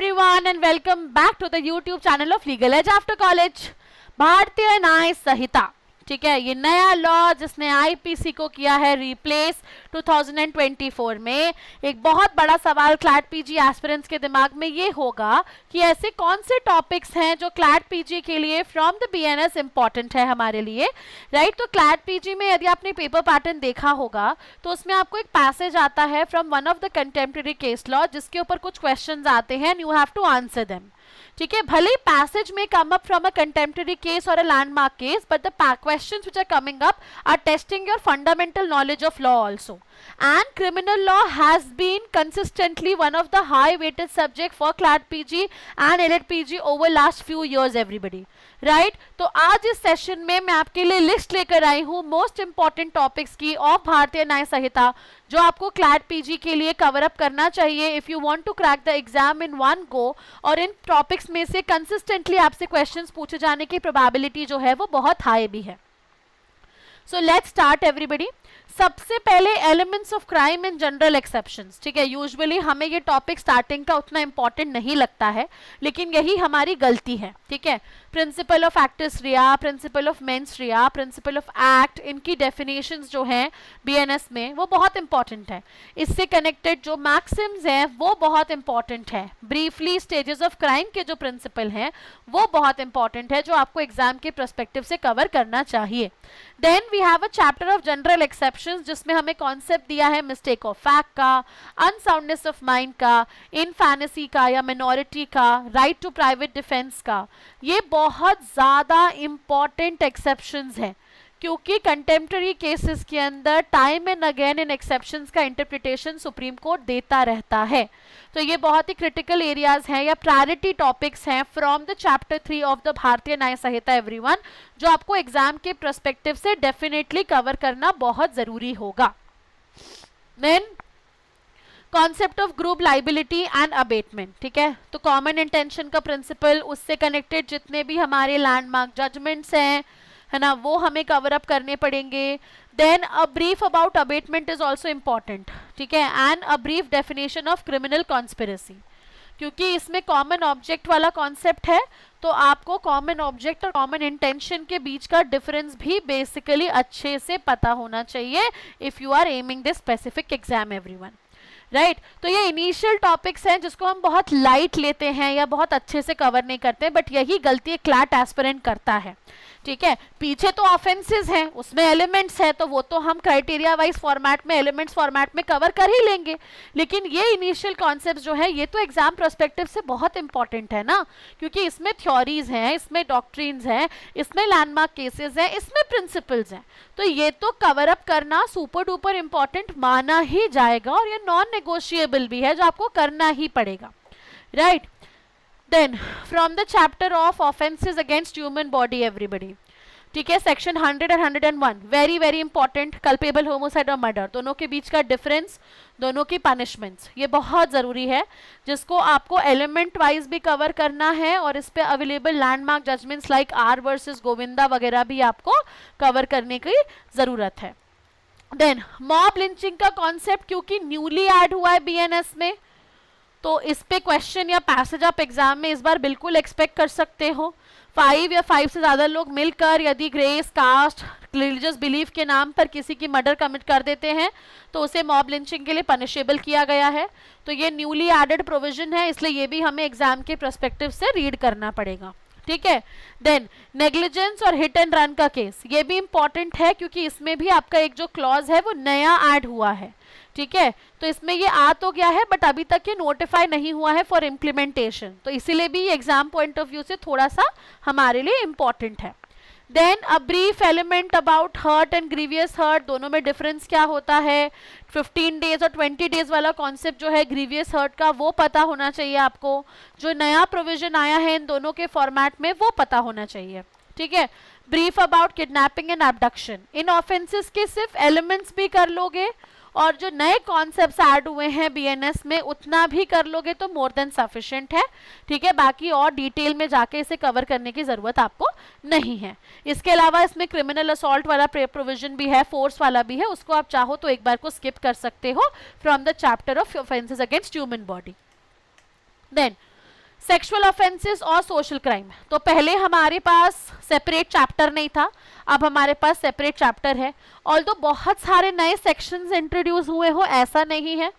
everyone and welcome back to the YouTube channel of Legal Edge After College। भारतीय न्याय संहिता, ठीक है, ये नया लॉ जिसने आईपीसी को किया है रिप्लेस 2024 में। एक बहुत बड़ा सवाल क्लैट पीजी एस्पिरेंट्स के दिमाग में ये होगा कि ऐसे कौन से टॉपिक्स हैं जो क्लैट पीजी के लिए फ्रॉम द बीएनएस इंपॉर्टेंट है हमारे लिए, राइट। तो क्लैट पीजी में यदि आपने पेपर पैटर्न देखा होगा तो उसमें आपको एक पैसेज आता है from one of the contemporary case law जिसके ऊपर कुछ क्वेश्चंस आते हैं and you have to answer them, ठीक है। भले ही पैसेज में come up from a contemporary case और a landmark case, but the questions which are coming up are testing your fundamental knowledge of law also. And criminal law has been consistently one of the high weighted subject for CLAT PG and ELIT PG over last few years everybody, right? तो आज इस session में मैं आपके लिए list लेकर आई हूँ most important topics की ऑफ भारतीय न्याय संहिता जो आपको क्लैट पीजी के लिए कवर अप करना चाहिए if you want to crack the exam in one go. और इन टॉपिक्स में से कंसिस्टेंटली आपसे क्वेश्चंस पूछे जाने की प्रोबेबिलिटी जो है वो बहुत हाई भी है। So let's start everybody. सबसे पहले elements of crime and general exceptions, ठीक है। यूजुअली हमें ये टॉपिक स्टार्टिंग का उतना इंपॉर्टेंट नहीं लगता है, लेकिन यही हमारी गलती है, ठीक है। Principle of actus reus, principle of mens rea, principle of act, इनकी डेफिनेशंस जो हैं बीएनएस में वो बहुत इंपॉर्टेंट है। इससे कनेक्टेड जो मैक्सिम्स हैं वो बहुत इंपॉर्टेंट है। ब्रीफली स्टेजेस ऑफ क्राइम के जो प्रिंसिपल हैं वो बहुत इंपॉर्टेंट है जो आपको एग्जाम के पर्सपेक्टिव से कवर करना चाहिए। Then we have a chapter of general exceptions जिसमें हमें कॉन्सेप्ट दिया है मिस्टेक ऑफ फैक्ट का, अनसाउंडनेस ऑफ माइंड का, इनफैनेसी का या मिनोरिटी का, राइट टू प्राइवेट डिफेंस का। ये बहुत ज़्यादा इंपॉर्टेंट एक्सेप्शंस हैं क्योंकि कंटेम्प्रेरी केसेस के अंदर time and again in exceptions का इंटरप्रिटेशन सुप्रीम कोर्ट देता रहता है। तो ये बहुत ही क्रिटिकल एरियाज हैं या प्रायोरिटी टॉपिक्स हैं from the chapter 3 of the भारतीय न्याय संहिता एवरीवन, जो आपको एग्जाम के पर्सपेक्टिव से डेफिनेटली कवर करना बहुत जरूरी होगा। Then concept of group liability and abetment, ठीक है। तो कॉमन इंटेंशन का प्रिंसिपल, उससे कनेक्टेड जितने भी हमारे लैंडमार्क जजमेंट्स हैं, है ना, वो हमें कवर अप करने पड़ेंगे। Then a brief about abetment is also important, ठीक है। And a brief definition of criminal conspiracy, क्योंकि इसमें कॉमन ऑब्जेक्ट वाला कॉन्सेप्ट है तो आपको कॉमन ऑब्जेक्ट और कॉमन इंटेंशन के बीच का डिफरेंस भी बेसिकली अच्छे से पता होना चाहिए if you are aiming this specific exam everyone, right. तो ये इनिशियल टॉपिक्स हैं जिसको हम बहुत लाइट लेते हैं या बहुत अच्छे से कवर नहीं करते, बट यही गलती क्लैट एस्पिरेंट करता है, ठीक है। पीछे तो ऑफेंसेस हैं, उसमें एलिमेंट्स हैं, तो वो तो हम क्राइटेरिया वाइज फॉर्मेट में, एलिमेंट्स फॉर्मेट में कवर कर ही लेंगे, लेकिन ये इनिशियल कॉन्सेप्ट जो है ये तो एग्जाम पर्सपेक्टिव से बहुत इंपॉर्टेंट है ना, क्योंकि इसमें थ्योरीज हैं, इसमें डॉक्ट्रिन्स हैं, इसमें लैंडमार्क केसेस हैं, इसमें प्रिंसिपल्स हैं। तो ये तो कवर अप करना सुपर डुपर इंपॉर्टेंट माना ही जाएगा और ये नॉन नेगोशिएबल भी है जो आपको करना ही पड़ेगा, right. Then from the chapter of offenses against human body everybody, ठीक है, सेक्शन 100 और 101 very very important. Culpable homicide और मर्डर दोनों के बीच का डिफरेंस, दोनों की पनिशमेंट्स, ये बहुत ज़रूरी है जिसको आपको एलिमेंट वाइज भी कवर करना है और इस पे available landmark judgments like R versus Govinda वगैरह भी आपको कवर करने की ज़रूरत है। देन मॉब लिंचिंग का कॉन्सेप्ट क्योंकि न्यूली ऐड हुआ है बीएनएस में, तो इस पे क्वेश्चन या पैसेज आप एग्जाम में इस बार बिल्कुल एक्सपेक्ट कर सकते हो। 5 या 5 से ज़्यादा लोग मिलकर यदि ग्रेस, कास्ट, रिलीजियस बिलीफ के नाम पर किसी की मर्डर कमिट कर देते हैं तो उसे मॉब लिंचिंग के लिए पनिशेबल किया गया है। तो ये न्यूली एडेड प्रोविजन है, इसलिए ये भी हमें एग्जाम के पर्सपेक्टिव से रीड करना पड़ेगा, ठीक है। देन नेग्लिजेंस और हिट एंड रन का केस, ये भी इंपॉर्टेंट है क्योंकि इसमें भी आपका एक जो क्लॉज है वो नया ऐड हुआ है, ठीक है। तो इसमें ये आ तो गया है बट अभी तक ये नोटिफाई नहीं हुआ है फॉर इम्प्लीमेंटेशन, तो इसीलिए भी ये एग्जाम पॉइंट ऑफ व्यू से थोड़ा सा हमारे लिए इंपॉर्टेंट है। Then a brief element about hurt and grievous hurt, दोनों में डिफरेंस क्या होता है। 15 डेज और 20 डेज वाला कॉन्सेप्ट जो है ग्रीवियस हर्ट का वो पता होना चाहिए आपको। जो नया प्रोविजन आया है इन दोनों के फॉर्मेट में वो पता होना चाहिए, ठीक है। Brief about kidnapping and abduction, in offences के सिर्फ एलिमेंट्स भी कर लोगे और जो नए कॉन्सेप्ट्स ऐड हुए हैं बीएनएस में उतना भी कर लोगे तो मोर देन सफिशिएंट है, ठीक है। बाकी और डिटेल में जाके इसे कवर करने की ज़रूरत आपको नहीं है। इसके अलावा इसमें क्रिमिनल असॉल्ट वाला प्रोविजन भी है, फोर्स वाला भी है, उसको आप चाहो तो एक बार को स्किप कर सकते हो from the chapter of offences against human body. Then sexual offences और सोशल क्राइम। तो पहले हमारे पास सेपरेट चैप्टर नहीं था, अब हमारे पास सेपरेट चैप्टर है। ऑल्दो बहुत सारे नए सेक्शंस इंट्रोड्यूस हुए हो ऐसा नहीं है,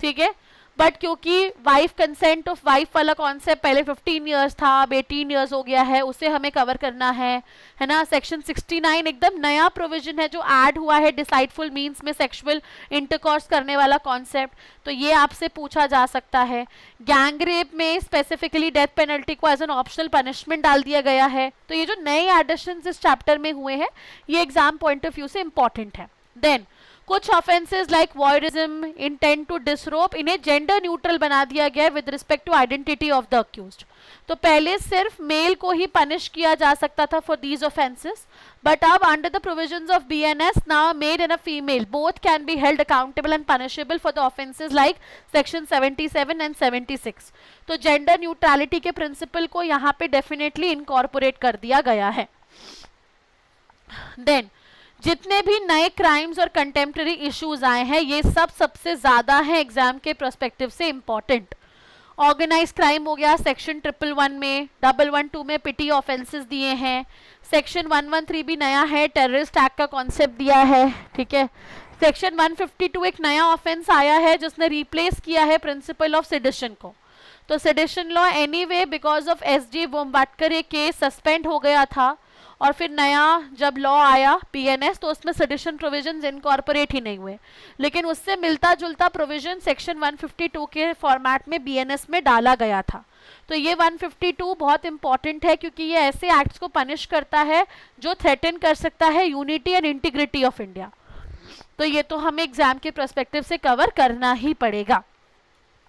ठीक है, बट क्योंकि वाइफ कंसेंट ऑफ वाइफ वाला कॉन्सेप्ट पहले 15 इयर्स था, अब 18 इयर्स हो गया है, उसे हमें कवर करना है ना। सेक्शन 69 एकदम नया प्रोविजन है जो ऐड हुआ है डिसाइडफुल मीन्स में सेक्सुअल इंटरकॉर्स करने वाला कॉन्सेप्ट, तो ये आपसे पूछा जा सकता है। गैंग रेप में स्पेसिफिकली डेथ पेनल्टी को एज एन ऑप्शनल पनिशमेंट डाल दिया गया है। तो ये जो नए एडिशन इस चैप्टर में हुए हैं ये एग्जाम पॉइंट ऑफ व्यू से इंपॉर्टेंट है। देन कुछ offences like voyeurism, intent to disrobe, इन्हें जेंडर न्यूट्रल बना दिया गया है with respect to identity of the accused. तो पहले सिर्फ मेल को ही पनिश किया जा सकता था फॉर दीज ऑफेंसेस, बट अब under the provisions of BNS now male and a female both can be held accountable and punishable for the offences like section 77 and 76। तो जेंडर न्यूट्रलिटी के principal को यहाँ पे डेफिनेटली इनकॉर्पोरेट कर दिया गया है। देन जितने भी नए क्राइम्स और कंटेम्प्रेरी इश्यूज आए हैं ये सब सबसे ज्यादा है एग्जाम के पर्सपेक्टिव से इंपॉर्टेंट। ऑर्गेनाइज क्राइम हो गया सेक्शन 111 में, 112 में पिटी ऑफेंसेस दिए हैं। सेक्शन 113 भी नया है, टेररिस्ट एक्ट का कॉन्सेप्ट दिया है, ठीक है। सेक्शन 152 एक नया ऑफेंस आया है जिसने रिप्लेस किया है प्रिंसिपल ऑफ सेडिशन को। तो sedition law anyway because of SG Vombatkere ये केस सस्पेंड हो गया था और फिर नया जब लॉ आया पीएनएस तो उसमें सेडिशन प्रोविजंस इनकॉर्पोरेट ही नहीं हुए, लेकिन उससे मिलता जुलता प्रोविजन सेक्शन 152 के फॉर्मेट में बीएनएस में डाला गया था। तो ये 152 बहुत इंपॉर्टेंट है क्योंकि ये ऐसे एक्ट्स को पनिश करता है जो थ्रेटन कर सकता है unity and integrity of India. तो ये तो हमें एग्जाम के पर्सपेक्टिव से कवर करना ही पड़ेगा।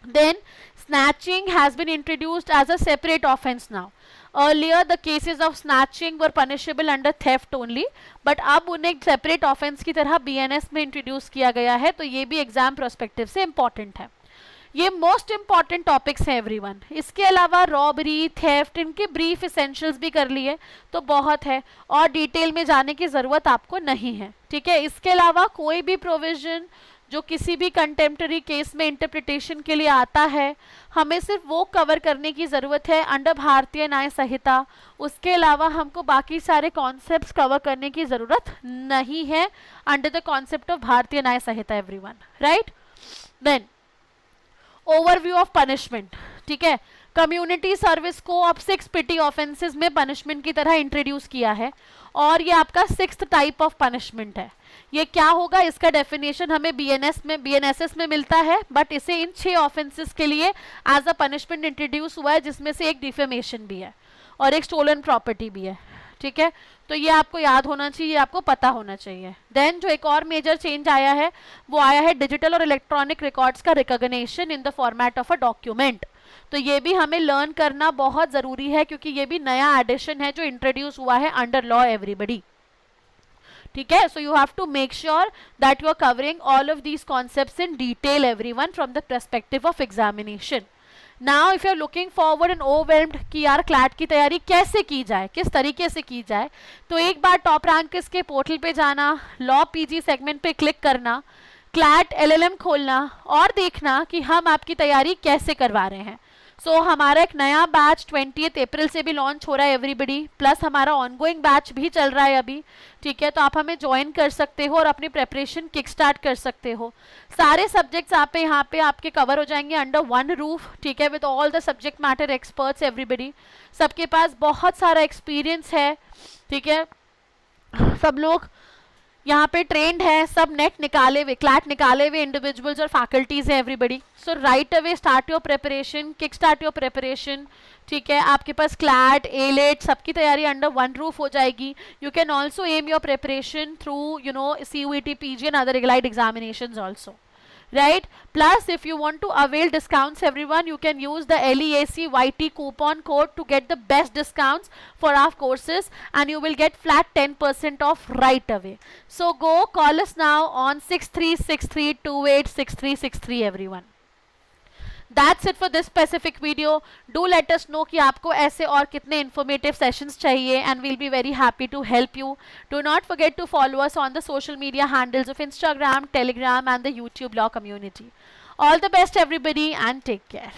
Then snatching has been introduced as a separate offense now. Earlier the cases of snatching were punishable under theft only, but अब उन्हें separate offense की तरह BNS में introduce किया गया है, तो ये भी एग्जाम पर्सपेक्टिव से important है। ये मोस्ट इंपॉर्टेंट टॉपिक्स हैं एवरीवन। इसके अलावा रॉबरी, थेफ्ट, इनके ब्रीफ इसेंशियल्स भी कर लिए तो बहुत है और डिटेल में जाने की ज़रूरत आपको नहीं है, ठीक है। इसके अलावा कोई भी प्रोविजन जो किसी भी कंटेम्प्रेरी केस में इंटरप्रिटेशन के लिए आता है हमें सिर्फ वो कवर करने की ज़रूरत है अंडर भारतीय न्याय संहिता। उसके अलावा हमको बाकी सारे कॉन्सेप्ट्स कवर करने की ज़रूरत नहीं है under the concept of Bharatiya Nyaya Sanhita everyone, right. Then overview of punishment, ठीक है। कम्युनिटी सर्विस को अब 6 पिटी ऑफेंसेस में पनिशमेंट की तरह इंट्रोड्यूस किया है और ये आपका 6th टाइप ऑफ पनिशमेंट है। ये क्या होगा इसका डेफिनेशन हमें बीएनएसएस में मिलता है, बट इसे इन 6 ऑफेंसेस के लिए एज अ पनिशमेंट इंट्रोड्यूस हुआ है जिसमें से एक डिफेमेशन भी है और एक स्टोलन प्रॉपर्टी भी है, ठीक है। तो ये आपको याद होना चाहिए, आपको पता होना चाहिए। देन जो एक और मेजर चेंज आया है वो आया है डिजिटल और इलेक्ट्रॉनिक रिकॉर्ड्स का recognition in the format of a document. तो ये भी हमें लर्न करना बहुत ज़रूरी है क्योंकि ये भी नया एडिशन है जो इंट्रोड्यूस हुआ है अंडर लॉ एवरीबडी, ठीक है। So you have to make sure that you are covering all of these concepts in detail everyone from the perspective of examination. Now if you are looking forward and overwhelmed कि यार CLAT की तैयारी कैसे की जाए, किस तरीके से की जाए, तो एक बार टॉप रैंकर्स के पोर्टल पे जाना, लॉ पीजी सेगमेंट पे क्लिक करना, क्लैट एलएलएम खोलना और देखना कि हम आपकी तैयारी कैसे करवा रहे हैं। सो हमारा एक नया बैच 20 अप्रैल से भी लॉन्च हो रहा है एवरीबडी, प्लस हमारा ऑनगोइंग बैच भी चल रहा है अभी, ठीक है। तो आप हमें ज्वाइन कर सकते हो और अपनी प्रेपरेशन किक स्टार्ट कर सकते हो। सारे सब्जेक्ट्स आप यहाँ पे आपके कवर हो जाएंगे अंडर वन रूफ, ठीक है, with all the subject matter experts everybody. सबके पास बहुत सारा एक्सपीरियंस है, ठीक है, सब लोग यहाँ पे ट्रेंड है, सब नेट निकाले हुए, क्लैट निकाले हुए इंडिविजुअल्स और फैकल्टीज है everybody. So right away start your preparation, kick start your preparation, ठीक है। आपके पास क्लैट, एलेट सबकी तैयारी अंडर वन रूफ हो जाएगी। You can also am your preparation through CUET, PG and other allied examinations also, right? Plus if you want to avail discounts everyone, you can use the LEAC YT coupon code to get the best discounts for our courses and you will get flat 10% off right away. So go call us now on 6363286363 everyone. That's it for this specific video. Do let us know कि आपको ऐसे और कितने informative sessions चाहिए and we'll be very happy to help you. Do not forget to follow us on the social media handles of Instagram, Telegram and the YouTube Law community. All the best everybody and take care.